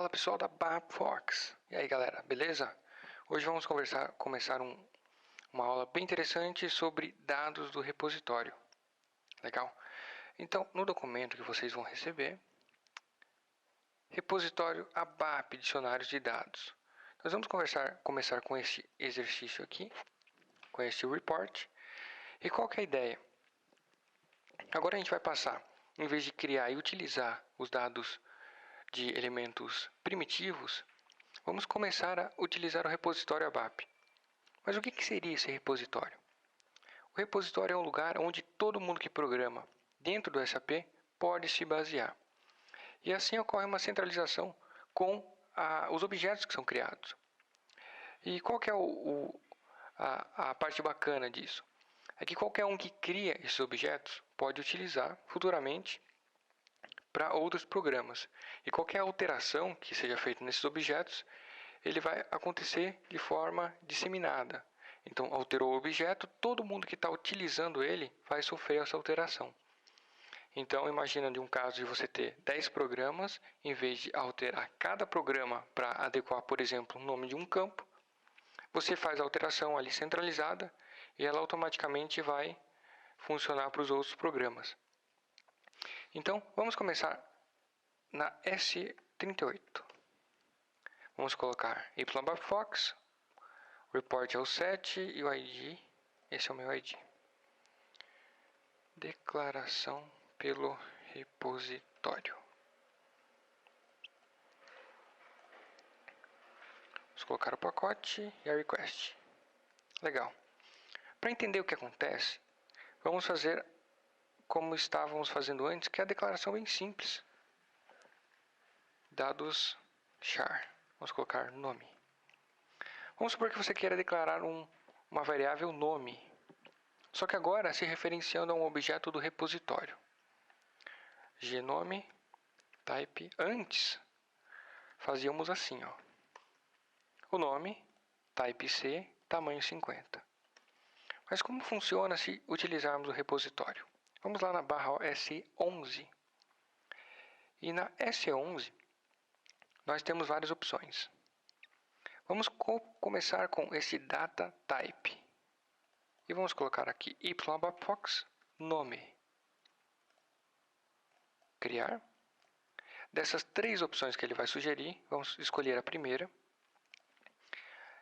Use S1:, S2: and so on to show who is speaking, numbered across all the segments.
S1: Fala pessoal da BAPFox. E aí galera, beleza? Hoje vamos começar uma aula bem interessante sobre dados do repositório. Legal? Então, no documento que vocês vão receber, repositório ABAP, dicionários de dados. Nós vamos começar com esse exercício aqui, com esse report. E qual que é a ideia? Agora a gente vai passar, em vez de criar e utilizar os dados de elementos primitivos, vamos começar a utilizar o repositório ABAP. Mas o que seria esse repositório? O repositório é um lugar onde todo mundo que programa dentro do SAP pode se basear. E assim ocorre uma centralização com os objetos que são criados. E qual que é a parte bacana disso? É que qualquer um que cria esses objetos pode utilizar futuramente para outros programas. E qualquer alteração que seja feita nesses objetos, ele vai acontecer de forma disseminada. Então, alterou o objeto, todo mundo que está utilizando ele vai sofrer essa alteração. Então, imagina de um caso de você ter 10 programas, em vez de alterar cada programa para adequar, por exemplo, o nome de um campo, você faz a alteração ali centralizada e ela automaticamente vai funcionar para os outros programas. Então, vamos começar na S38. Vamos colocar YBAPFox, report é o 7 e o ID, esse é o meu ID. Declaração pelo repositório. Vamos colocar o pacote e a request. Legal. Para entender o que acontece, vamos fazer como estávamos fazendo antes, que é a declaração bem simples. Dados char. Vamos colocar nome. Vamos supor que você queira declarar uma variável nome. Só que agora se referenciando a um objeto do repositório. Gnome type. Antes fazíamos assim, ó. O nome type C, tamanho 50. Mas como funciona se utilizarmos o repositório? Vamos lá na barra S11. E na S11 nós temos várias opções. Vamos começar com esse data type. E vamos colocar aqui YBAPFox nome. Criar. Dessas três opções que ele vai sugerir, vamos escolher a primeira.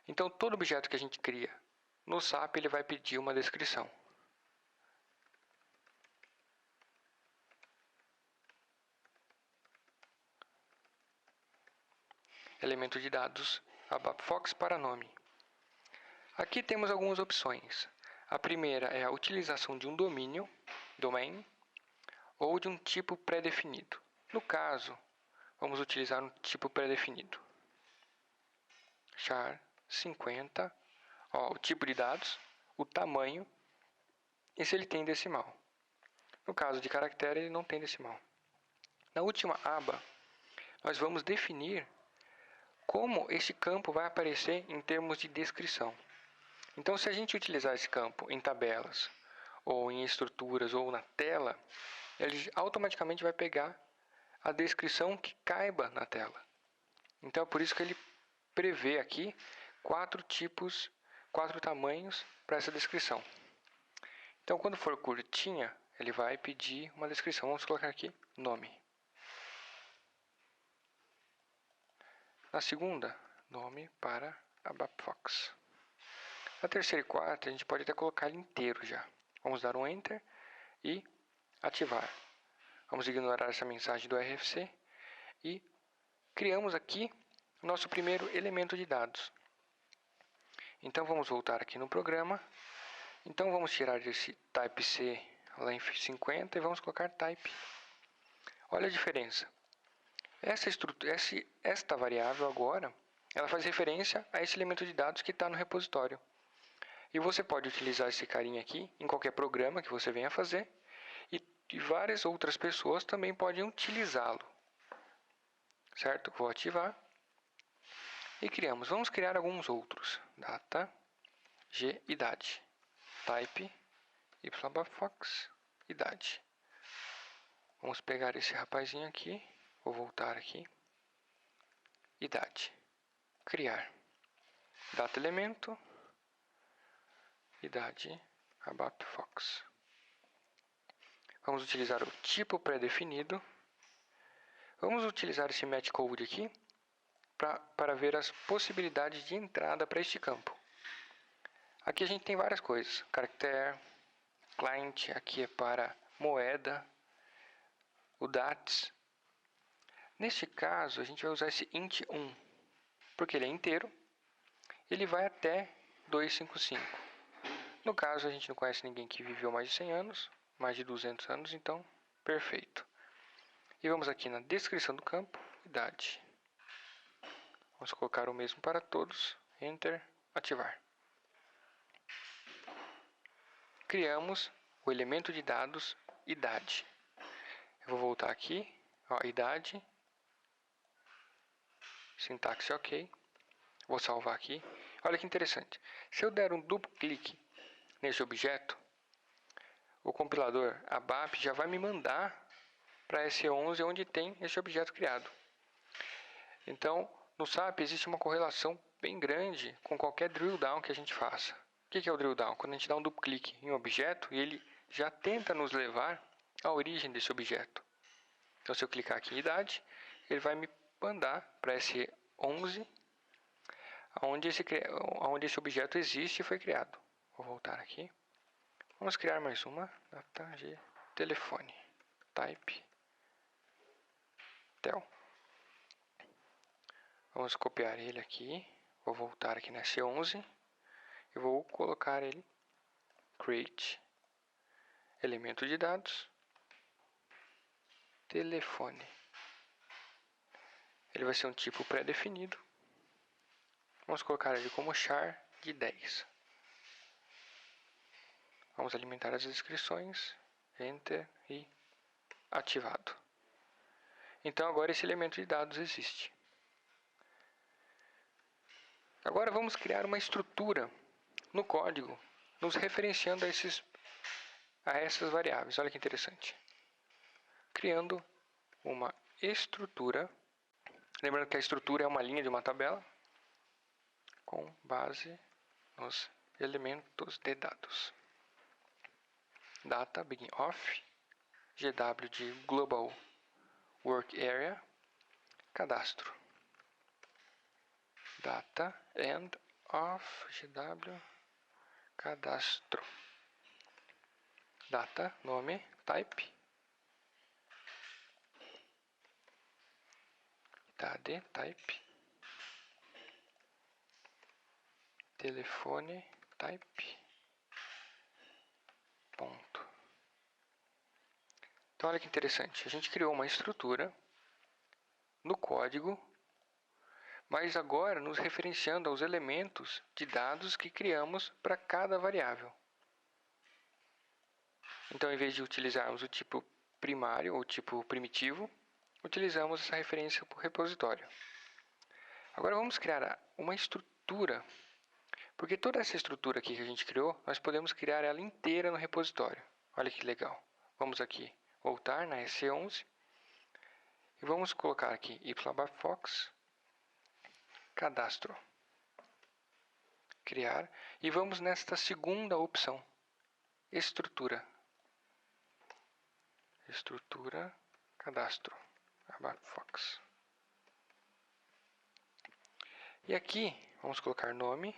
S1: Então, todo objeto que a gente cria no SAP, ele vai pedir uma descrição. Elemento de dados ABAPFox para nome. Aqui temos algumas opções. A primeira é a utilização de um domínio, domain, ou de um tipo pré-definido. No caso, vamos utilizar um tipo pré-definido. Char 50, o tipo de dados, o tamanho, e se ele tem decimal. No caso de caractere, ele não tem decimal. Na última aba, nós vamos definir como esse campo vai aparecer em termos de descrição. Então, se a gente utilizar esse campo em tabelas, ou em estruturas, ou na tela, ele automaticamente vai pegar a descrição que caiba na tela. Então, é por isso que ele prevê aqui 4 tamanhos para essa descrição. Então, quando for curtinha, ele vai pedir uma descrição. Vamos colocar aqui nome. Na segunda, nome para ABAPFox. Na terceira e quarta, a gente pode até colocar ele inteiro já. Vamos dar um Enter e ativar. Vamos ignorar essa mensagem do RFC e criamos aqui o nosso primeiro elemento de dados. Então, vamos voltar aqui no programa. Então, vamos tirar esse type C length 50 e vamos colocar type. Olha a diferença. Esta variável agora, ela faz referência a esse elemento de dados que está no repositório. E você pode utilizar esse carinha aqui em qualquer programa que você venha fazer. E várias outras pessoas também podem utilizá-lo. Certo? Vou ativar. E criamos. Vamos criar alguns outros. Data, G, idade. Type, YBAPFox, idade. Vamos pegar esse rapazinho aqui. Vou voltar aqui. idade. Criar. Data elemento. Idade. About Fox. Vamos utilizar o tipo pré-definido. Vamos utilizar esse match code aqui para ver as possibilidades de entrada para este campo. Aqui a gente tem várias coisas. Caractere, client, aqui é para moeda, o DATS. Neste caso, a gente vai usar esse int 1, porque ele é inteiro. Ele vai até 255. No caso, a gente não conhece ninguém que viveu mais de 100 anos, mais de 200 anos, então, perfeito. E vamos aqui na descrição do campo, idade. Vamos colocar o mesmo para todos, Enter, ativar. Criamos o elemento de dados, idade. Eu vou voltar aqui, ó, idade, sintaxe ok. Vou salvar aqui. Olha que interessante. Se eu der um duplo clique nesse objeto, o compilador ABAP já vai me mandar para S11 onde tem esse objeto criado. Então, no SAP existe uma correlação bem grande com qualquer drill down que a gente faça. O que é o drill down? Quando a gente dá um duplo clique em um objeto e ele já tenta nos levar à origem desse objeto. Então, se eu clicar aqui em idade, ele vai me mandar para S11 onde esse objeto existe e foi criado. Vou voltar aqui. Vamos criar mais uma. Data G, telefone. Type. Tel. Vamos copiar ele aqui. Vou voltar aqui na C11. E vou colocar ele. Create. Elemento de dados. Telefone. Ele vai ser um tipo pré-definido. Vamos colocar ele como char de 10. Vamos alimentar as descrições. Enter e ativado. Então agora esse elemento de dados existe. Agora vamos criar uma estrutura no código, nos referenciando a essas variáveis. Olha que interessante. Criando uma estrutura. Lembrando que a estrutura é uma linha de uma tabela com base nos elementos de dados. Data, begin off, GW de Global Work Area, cadastro. Data, end of, GW, cadastro. Data, nome, type. Idade, type. Telefone, type. Ponto. Então olha que interessante. A gente criou uma estrutura no código, mas agora nos referenciando aos elementos de dados que criamos para cada variável. Então, em vez de utilizarmos o tipo primário ou tipo primitivo, utilizamos essa referência para o repositório. Agora vamos criar uma estrutura, porque toda essa estrutura aqui que a gente criou, nós podemos criar ela inteira no repositório. Olha que legal. Vamos aqui voltar na SC11 e vamos colocar aqui y/fox cadastro. Criar e vamos nesta segunda opção, estrutura. Estrutura, cadastro, ABAP-Fox. E aqui, vamos colocar nome.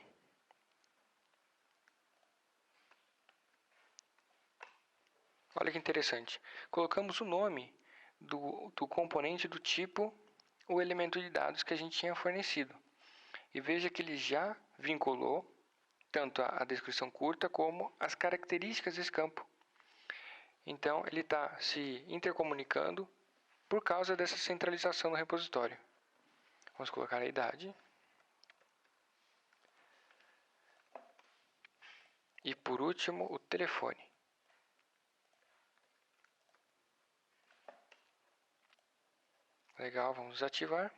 S1: Olha que interessante. Colocamos o nome do componente do tipo, o elemento de dados que a gente tinha fornecido. E veja que ele já vinculou tanto a descrição curta como as características desse campo. Então, ele está se intercomunicando por causa dessa centralização no repositório. Vamos colocar a idade. E, por último, o telefone. Legal, vamos ativar.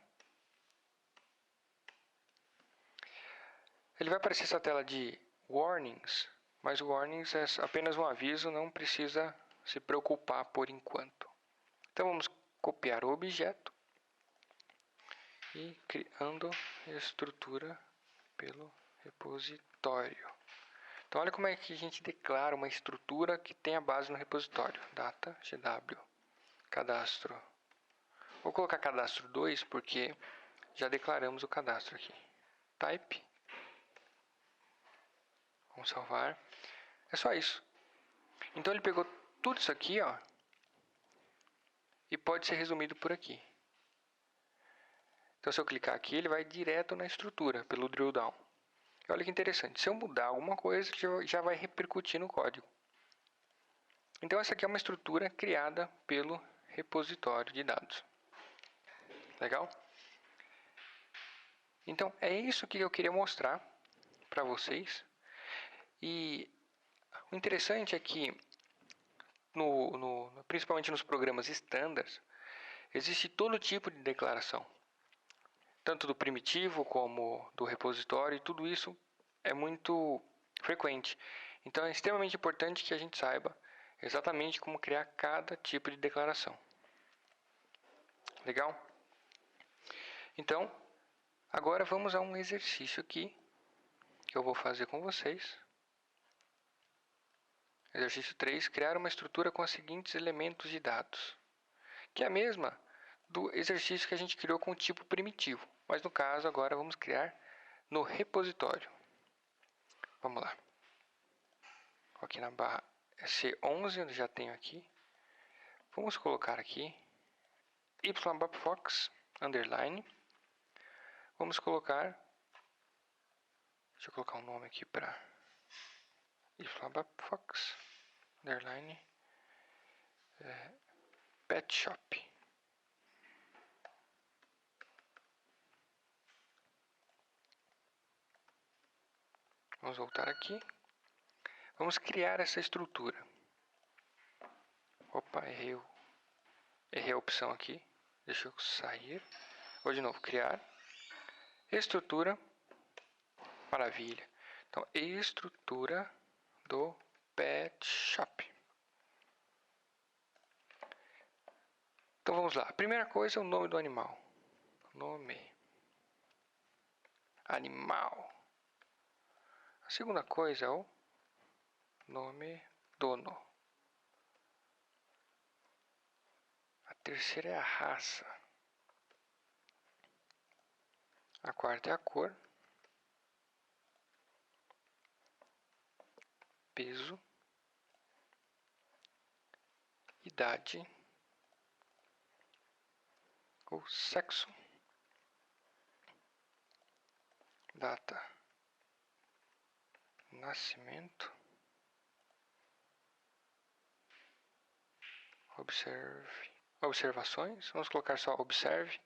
S1: Ele vai aparecer essa tela de warnings, mas o warnings é apenas um aviso, não precisa se preocupar por enquanto. Então vamos copiar o objeto e criando estrutura pelo repositório. Então olha como é que a gente declara uma estrutura que tem a base no repositório. Data, GW, cadastro. Vou colocar cadastro 2 porque já declaramos o cadastro aqui. Type. Vamos salvar. É só isso. Então ele pegou tudo isso aqui, ó, e pode ser resumido por aqui. Então se eu clicar aqui, ele vai direto na estrutura, pelo drill down. E olha que interessante, se eu mudar alguma coisa, já vai repercutir no código. Então essa aqui é uma estrutura criada pelo repositório de dados. Legal? Então é isso que eu queria mostrar para vocês. E o interessante é que, principalmente nos programas standards, existe todo tipo de declaração. Tanto do primitivo como do repositório, e tudo isso é muito frequente. Então é extremamente importante que a gente saiba exatamente como criar cada tipo de declaração. Legal? Então, agora vamos a um exercício aqui que eu vou fazer com vocês. Exercício 3, criar uma estrutura com os seguintes elementos de dados, que é a mesma do exercício que a gente criou com o tipo primitivo, mas no caso agora vamos criar no repositório. Vamos lá. Aqui na barra C11, eu já tenho aqui. Vamos colocar aqui ybapfox underline. Vamos colocar, deixa eu colocar um nome aqui para ybapfox underline pet shop. Vamos voltar aqui. Vamos criar essa estrutura. Opa, errei a opção aqui. Deixa eu sair. Vou de novo, criar. Estrutura. Maravilha. Então, estrutura do pet shop. Então, vamos lá. A primeira coisa é o nome do animal. Nome. Animal. A segunda coisa é o nome dono. A terceira é a raça. A quarta é a cor. Peso. Idade. O sexo. Data. Nascimento. Observações. Vamos colocar só observe.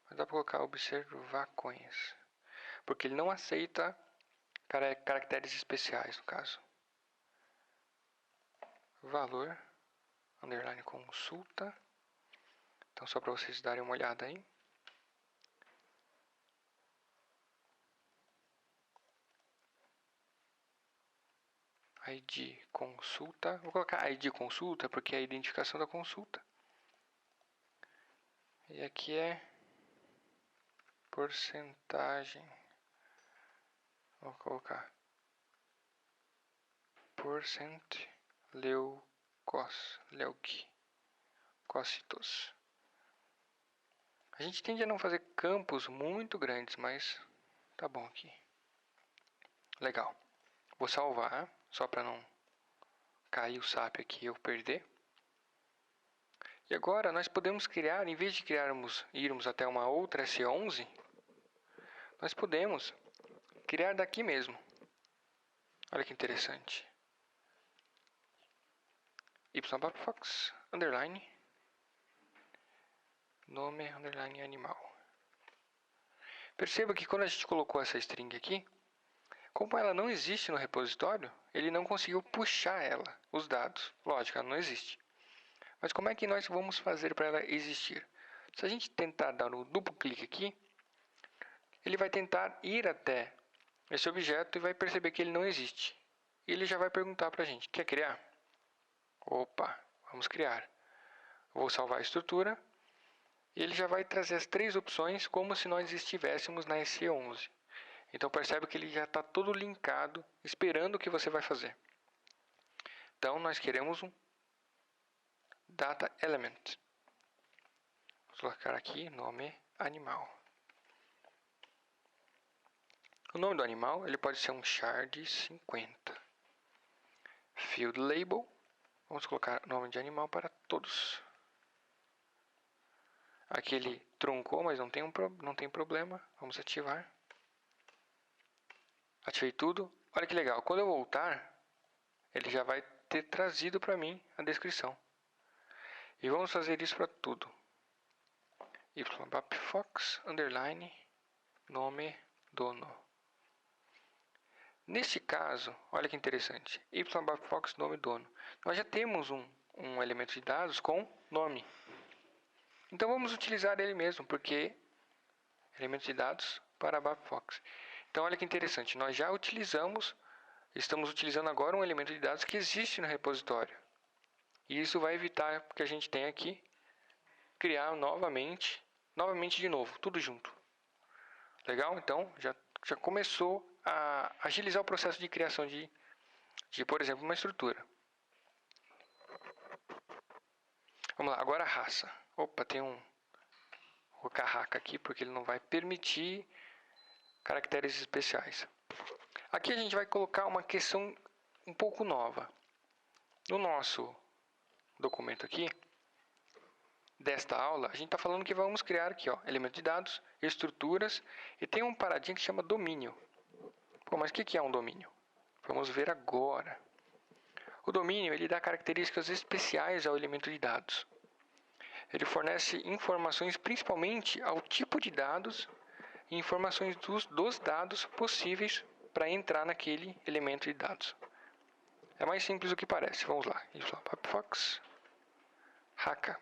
S1: Mas dá para colocar observações. Porque ele não aceita caracteres especiais, no caso. Valor. Underline consulta. Então, só para vocês darem uma olhada aí. ID consulta. Vou colocar ID consulta porque é a identificação da consulta. E aqui é porcentagem. Vou colocar porcent leucócitos. A gente tende a não fazer campos muito grandes, mas tá bom aqui. Legal. Vou salvar, só para não cair o SAP aqui e eu perder. E agora nós podemos criar, em vez de irmos até uma outra S11, nós podemos criar daqui mesmo. Olha que interessante. ybapfox underline nome underline animal. Perceba que quando a gente colocou essa string aqui, como ela não existe no repositório, ele não conseguiu puxar os dados. Lógico, ela não existe. Mas como é que nós vamos fazer para ela existir? Se a gente tentar dar um duplo clique aqui, ele vai tentar ir até esse objeto e vai perceber que ele não existe. E ele já vai perguntar para a gente, quer criar? Opa, vamos criar. Vou salvar a estrutura. ele já vai trazer as 3 opções como se nós estivéssemos na SE11. Então percebe que ele já está todo linkado, esperando o que você vai fazer. Então nós queremos um data element. Vou colocar aqui nome animal. O nome do animal ele pode ser um char de 50. Field label. Vamos colocar nome de animal para todos. Aqui ele truncou, mas não tem problema. Vamos ativar. Ativei tudo. Olha que legal. Quando eu voltar, ele já vai ter trazido para mim a descrição. E vamos fazer isso para tudo. ybapfox underline nome dono. Neste caso, olha que interessante. ybapfox nome dono. Nós já temos um elemento de dados com nome. Então vamos utilizar ele mesmo, porque elemento de dados para Bapfox. Então olha que interessante, nós já estamos utilizando agora um elemento de dados que existe no repositório. E isso vai evitar que a gente tenha que criar novamente de novo, tudo junto. Legal? Então já começou a agilizar o processo de criação de por exemplo, uma estrutura. Vamos lá, agora a raça. Opa, tem vou colocar raca aqui porque ele não vai permitir caracteres especiais. Aqui a gente vai colocar uma questão um pouco nova. No nosso documento aqui, desta aula, a gente está falando que vamos criar aqui, elemento de dados, estruturas, e tem um paradinha que chama domínio. Pô, mas o que é um domínio? Vamos ver agora. O domínio ele dá características especiais ao elemento de dados. Ele fornece informações principalmente ao tipo de dados e informações dos dados possíveis para entrar naquele elemento de dados. É mais simples do que parece. Vamos lá. Fox Haka.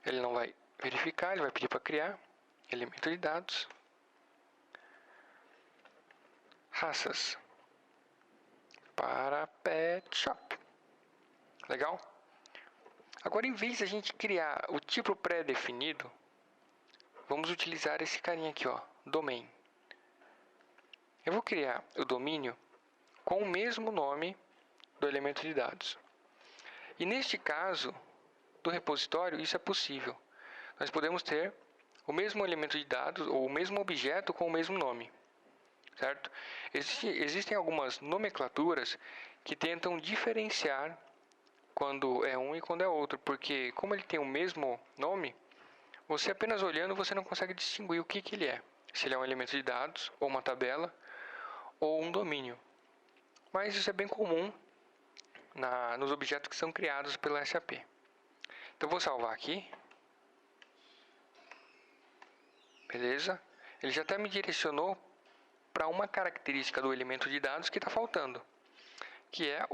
S1: Ele não vai verificar, ele vai pedir para criar elemento de dados. Raças para pet shop. Legal? Agora, em vez de a gente criar o tipo pré-definido, vamos utilizar esse carinha aqui, domain. Eu vou criar o domínio com o mesmo nome do elemento de dados. E neste caso do repositório, isso é possível. Nós podemos ter o mesmo elemento de dados ou o mesmo objeto com o mesmo nome. Certo? Existem algumas nomenclaturas que tentam diferenciar quando é um e quando é outro, porque como ele tem o mesmo nome, você apenas olhando você não consegue distinguir o que ele é. Se ele é um elemento de dados, ou uma tabela, ou um domínio. Mas isso é bem comum nos objetos que são criados pela SAP. Então vou salvar aqui. Beleza? Ele já até me direcionou para uma característica do elemento de dados que está faltando, que é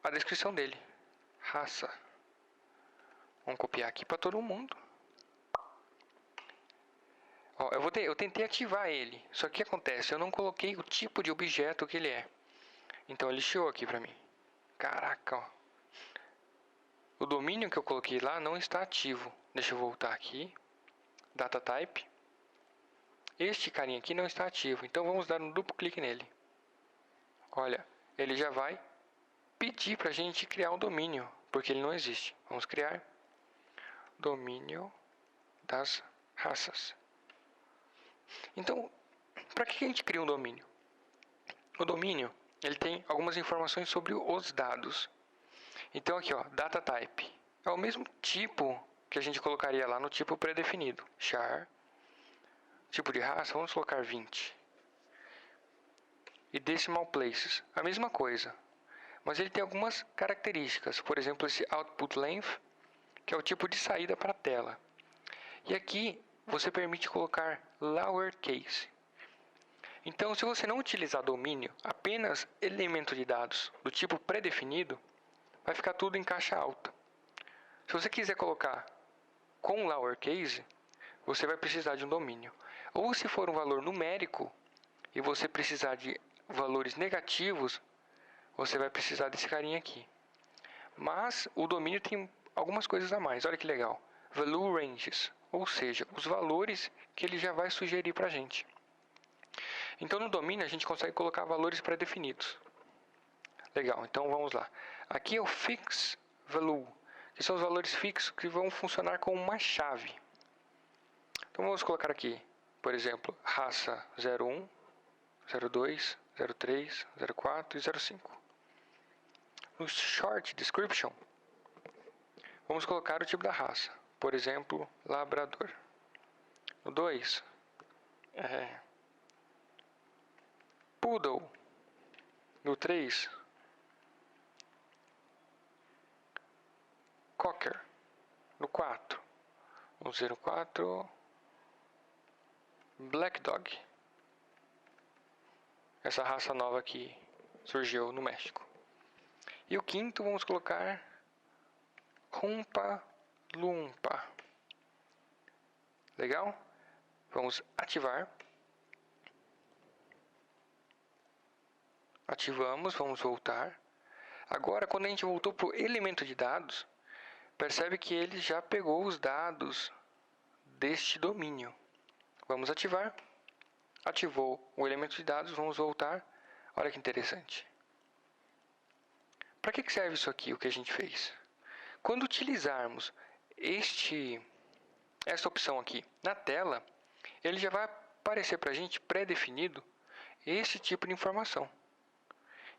S1: a descrição dele. Raça. Vamos copiar aqui para todo mundo. Eu tentei ativar ele, só que o que acontece? Eu não coloquei o tipo de objeto que ele é. Então ele chiou aqui para mim. Caraca, o domínio que eu coloquei lá não está ativo. Deixa eu voltar aqui. Data type. Este carinha aqui não está ativo, então vamos dar um duplo clique nele. Olha, ele já vai pedir para a gente criar um domínio, porque ele não existe. Vamos criar domínio das raças. Então, para que a gente cria um domínio? O domínio ele tem algumas informações sobre os dados. Então aqui, data type. É o mesmo tipo que a gente colocaria lá no tipo pré-definido. Char. Tipo de raça, vamos colocar 20. E decimal places, a mesma coisa. Mas ele tem algumas características. Por exemplo, esse output length, que é o tipo de saída para a tela. E aqui você permite colocar lowercase. Então, se você não utilizar domínio, apenas elemento de dados do tipo pré-definido, vai ficar tudo em caixa alta. Se você quiser colocar com lowercase, você vai precisar de um domínio. Ou se for um valor numérico e você precisar de valores negativos, você vai precisar desse carinha aqui. Mas o domínio tem algumas coisas a mais. Olha que legal. value ranges, ou seja, os valores que ele já vai sugerir para a gente. Então no domínio a gente consegue colocar valores pré-definidos. Legal, então vamos lá. Aqui é o fix value, que são os valores fixos que vão funcionar como uma chave. Então vamos colocar aqui, por exemplo, raça 01, 02, 03, 04 e 05. No short description, vamos colocar o tipo da raça, por exemplo, labrador. No 2, poodle. No 3, cocker. No 4, no 04, black dog. Essa raça nova que surgiu no México. E o quinto vamos colocar Oompa Loompa. Legal? Vamos ativar. Ativamos, vamos voltar. Agora, quando a gente voltou para o elemento de dados, percebe que ele já pegou os dados deste domínio. Vamos ativar. Ativou o elemento de dados, vamos voltar. Olha que interessante. Para que serve isso aqui, o que a gente fez? Quando utilizarmos essa opção aqui na tela, ele já vai aparecer para a gente pré-definido esse tipo de informação.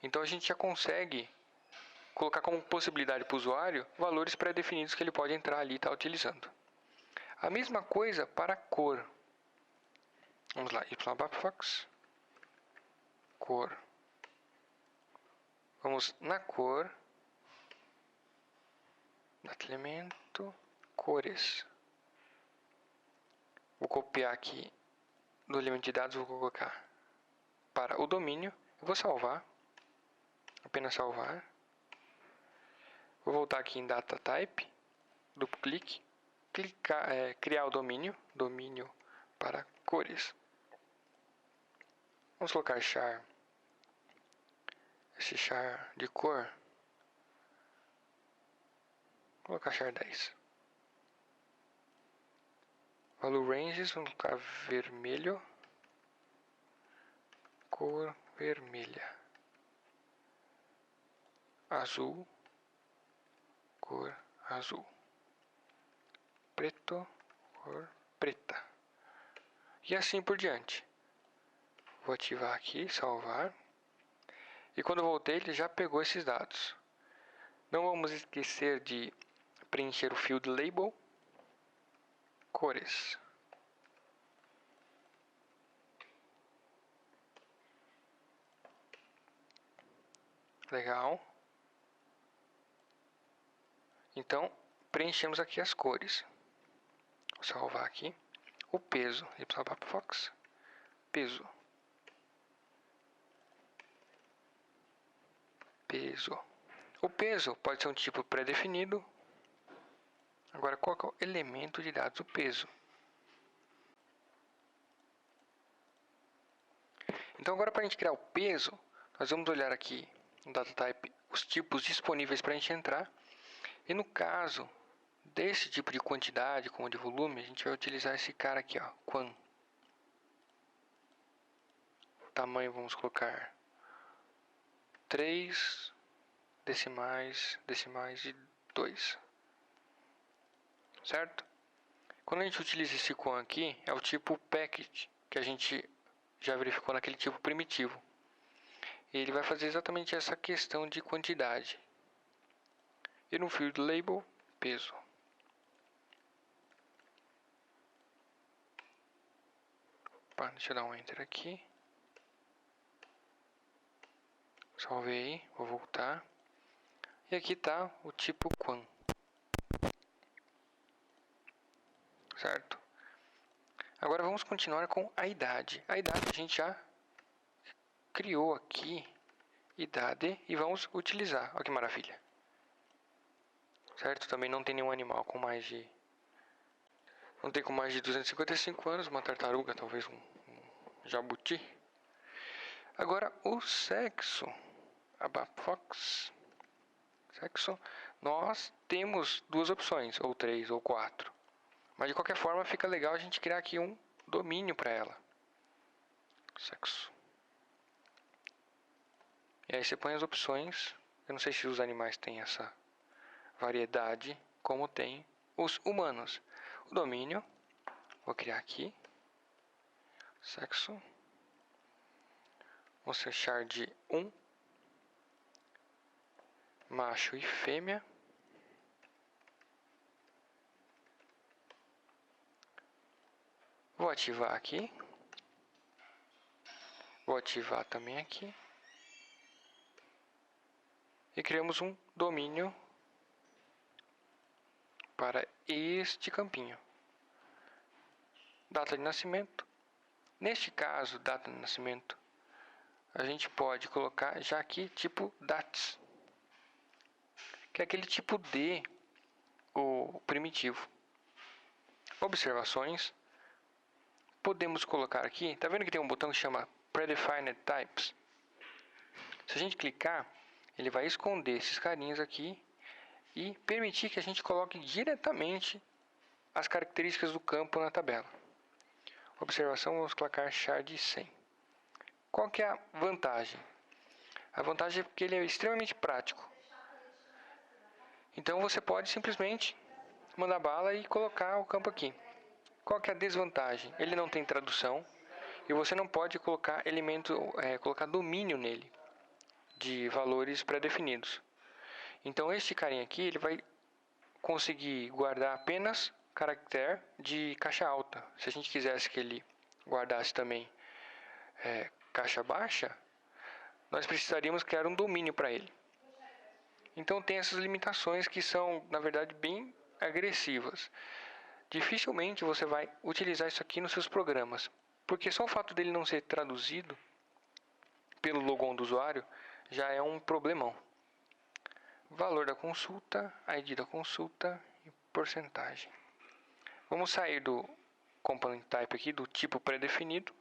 S1: Então a gente já consegue colocar como possibilidade para o usuário valores pré-definidos que ele pode entrar ali e estar utilizando. A mesma coisa para a cor. Vamos lá, y_fox, cor. Vamos na cor, data elemento, cores. Vou copiar aqui do elemento de dados, vou colocar para o domínio. Eu vou salvar, apenas salvar. Vou voltar aqui em data type, duplo clique, criar o domínio para cores. Vamos colocar char, esse char de cor, vou colocar char 10. Value ranges, vamos colocar vermelho, cor vermelha, azul, cor azul, preto, cor preta, e assim por diante. Vou ativar aqui, salvar. E quando eu voltei, ele já pegou esses dados. Não vamos esquecer de preencher o field label. Cores. Legal. Então, preenchemos aqui as cores. Vou salvar aqui. O peso. y_fox. Peso. Peso. O peso pode ser um tipo pré-definido. Agora, qual é o elemento de dados? O peso. Então, agora para a gente criar o peso, nós vamos olhar aqui no data type os tipos disponíveis para a gente entrar. E no caso desse tipo de quantidade, como de volume, a gente vai utilizar esse cara aqui, ó, quan. O tamanho vamos colocar 3 decimais de 2. Certo? Quando a gente utiliza esse quan aqui, é o tipo package, que a gente já verificou naquele tipo primitivo. E ele vai fazer exatamente essa questão de quantidade. E no field label, peso. Opa, deixa eu dar um enter aqui. Salvei, vou voltar. E aqui está o tipo quan. Certo? Agora vamos continuar com a idade. A idade a gente já criou aqui, idade, e vamos utilizar. Olha que maravilha. Certo? Também não tem nenhum animal com mais de... Não tem com mais de 255 anos, uma tartaruga, talvez um jabuti. Agora o sexo. Fox. Sexo. Nós temos duas opções, ou 3 ou 4. Mas de qualquer forma fica legal a gente criar aqui um domínio para ela. Sexo. E aí você põe as opções. Eu não sei se os animais têm essa variedade como tem os humanos. O domínio, vou criar aqui. Sexo. Vamos fechar de 1. Macho e fêmea. Vou ativar aqui. Vou ativar também aqui. E criamos um domínio para este campinho. Data de nascimento. Neste caso, data de nascimento, a gente pode colocar já aqui tipo dates, que é aquele tipo D, o primitivo. Observações. Podemos colocar aqui, tá vendo que tem um botão que chama Predefined Types? Se a gente clicar, ele vai esconder esses carinhas aqui e permitir que a gente coloque diretamente as características do campo na tabela. Observação, vamos colocar char de 100. Qual que é a vantagem? A vantagem é que ele é extremamente prático. Então você pode simplesmente mandar bala e colocar o campo aqui. Qual que é a desvantagem? Ele não tem tradução e você não pode colocar colocar domínio nele de valores pré-definidos. Então este carinha aqui ele vai conseguir guardar apenas caractere de caixa alta. Se a gente quisesse que ele guardasse também caixa baixa, nós precisaríamos criar um domínio para ele. Então tem essas limitações que são, na verdade, bem agressivas. Dificilmente você vai utilizar isso aqui nos seus programas, porque só o fato dele não ser traduzido pelo logon do usuário já é um problemão. Valor da consulta, ID da consulta e porcentagem. Vamos sair do component type aqui, do tipo pré-definido.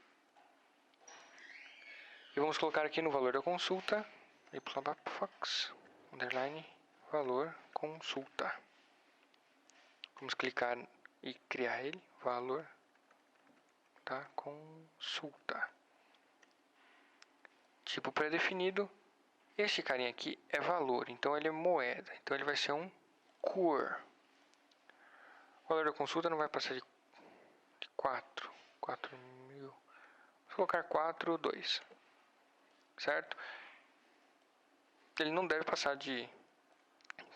S1: E vamos colocar aqui no valor da consulta, yfox, underline, valor, consulta. Vamos clicar e criar ele, valor da consulta. Tipo pré-definido. Este carinha aqui é valor, então ele é moeda. Então ele vai ser um cur. O valor da consulta não vai passar de 4 mil. Vou colocar 4,2. Certo? Ele não deve passar de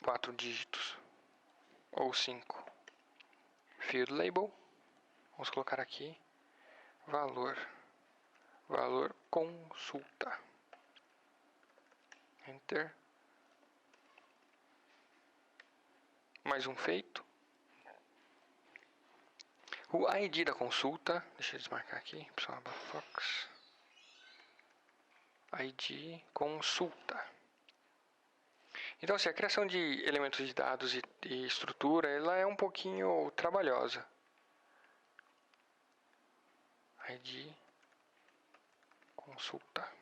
S1: 4 dígitos. Ou 5. Field label. Vamos colocar aqui. Valor. Valor consulta. Enter. Mais um feito. O ID da consulta. Deixa eu desmarcar aqui. Fox. ID consulta. Então, assim, a criação de elementos de dados e estrutura, ela é um pouquinho trabalhosa. ID consulta.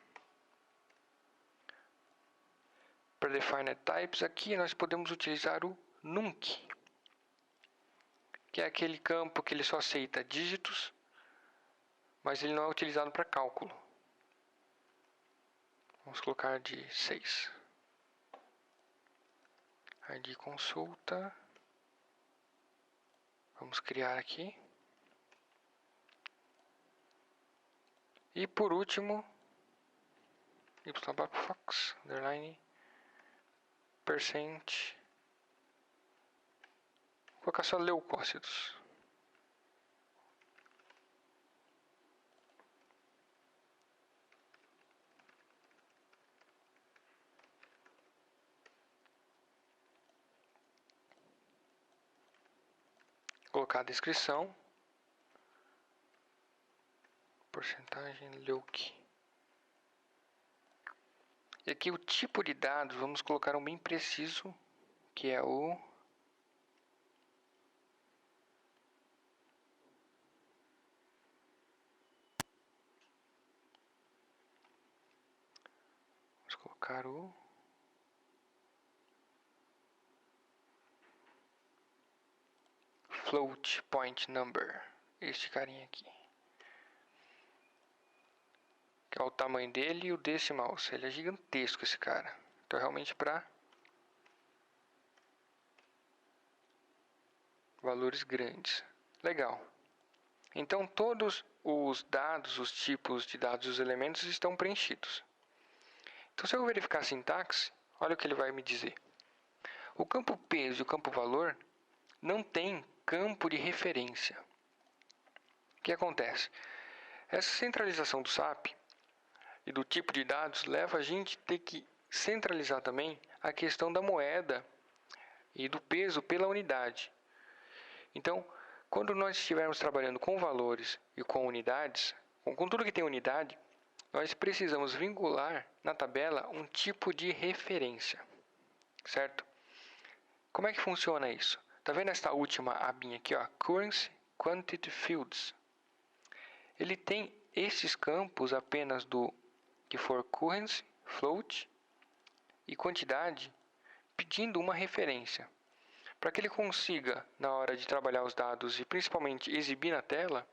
S1: Para defined types, aqui nós podemos utilizar o nunc, que é aquele campo que ele só aceita dígitos, mas ele não é utilizado para cálculo. Vamos colocar de 6. ID consulta. Vamos criar aqui. E por último, yfox, underline, percent. Vou colocar só leucócitos. Colocar a descrição. Porcentagem leuc. E aqui o tipo de dados, vamos colocar um bem preciso, que é o vamos colocar o float point number. Este carinha aqui. Que é o tamanho dele e o decimal. Ele é gigantesco esse cara. Então realmente para valores grandes. Legal. Então todos os dados, os tipos de dados e os elementos estão preenchidos. Então se eu verificar a sintaxe, olha o que ele vai me dizer. O campo peso e o campo valor não tem campo de referência. O que acontece? Essa centralização do SAP e do tipo de dados leva a gente a ter que centralizar também a questão da moeda e do peso pela unidade. Então, quando nós estivermos trabalhando com valores e com unidades, com tudo que tem unidade, nós precisamos vincular na tabela um tipo de referência, certo? Como é que funciona isso? Tá vendo esta última abinha aqui, ó, Currency Quantity Fields? Ele tem esses campos apenas do que for currency, float e quantidade, pedindo uma referência. Para que ele consiga, na hora de trabalhar os dados e principalmente exibir na tela,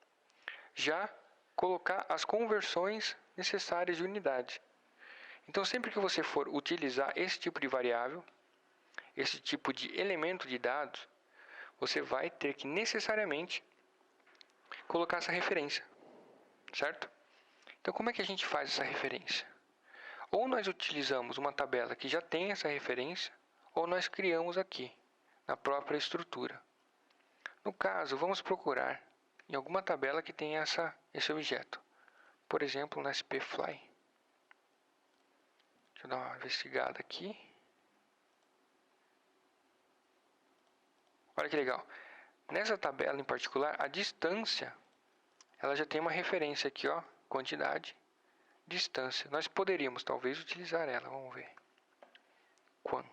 S1: já colocar as conversões necessárias de unidade. Então, sempre que você for utilizar esse tipo de variável, esse tipo de elemento de dados, você vai ter que necessariamente colocar essa referência, certo? Então, como é que a gente faz essa referência? Ou nós utilizamos uma tabela que já tem essa referência, ou nós criamos aqui, na própria estrutura. No caso, vamos procurar em alguma tabela que tenha esse objeto. Por exemplo, no SPFly. Deixa eu dar uma investigada aqui. Olha que legal. Nessa tabela em particular, a distância, ela já tem uma referência aqui, ó, quantidade, distância. Nós poderíamos talvez utilizar ela, vamos ver. Quan.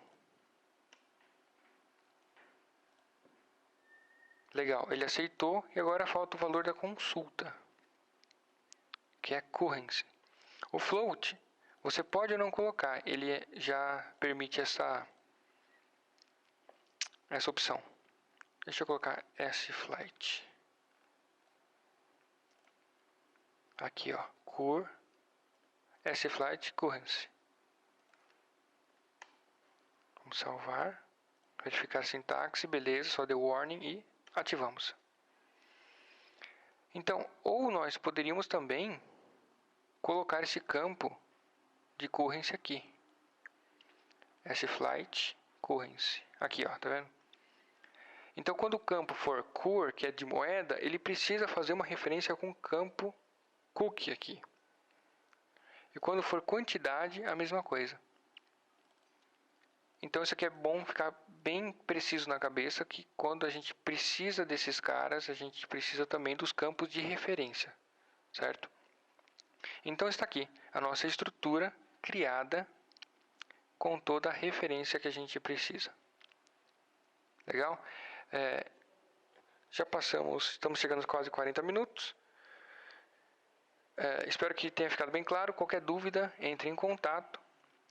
S1: Legal, ele aceitou e agora falta o valor da consulta, que é currency. O float, você pode ou não colocar, ele já permite essa opção. Deixa eu colocar sflight. Aqui, ó, sflight currency. Vamos salvar, verificar a sintaxe, beleza, só deu warning e ativamos. Então, ou nós poderíamos também colocar esse campo de currency aqui. sflight currency. Aqui, ó, tá vendo? Então, quando o campo for cur, que é de moeda, ele precisa fazer uma referência com o campo cookie aqui. E quando for quantidade, a mesma coisa. Então, isso aqui é bom ficar bem preciso na cabeça, que quando a gente precisa desses caras, a gente precisa também dos campos de referência, certo? Então, está aqui a nossa estrutura criada com toda a referência que a gente precisa. Legal? Já passamos, estamos chegando a quase 40 minutos. Espero que tenha ficado bem claro. Qualquer dúvida, entre em contato.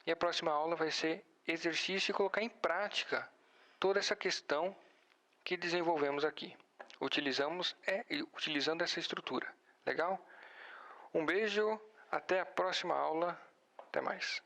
S1: E a próxima aula vai ser exercício e colocar em prática toda essa questão que desenvolvemos aqui. Utilizando essa estrutura. Legal? Um beijo, até a próxima aula. Até mais.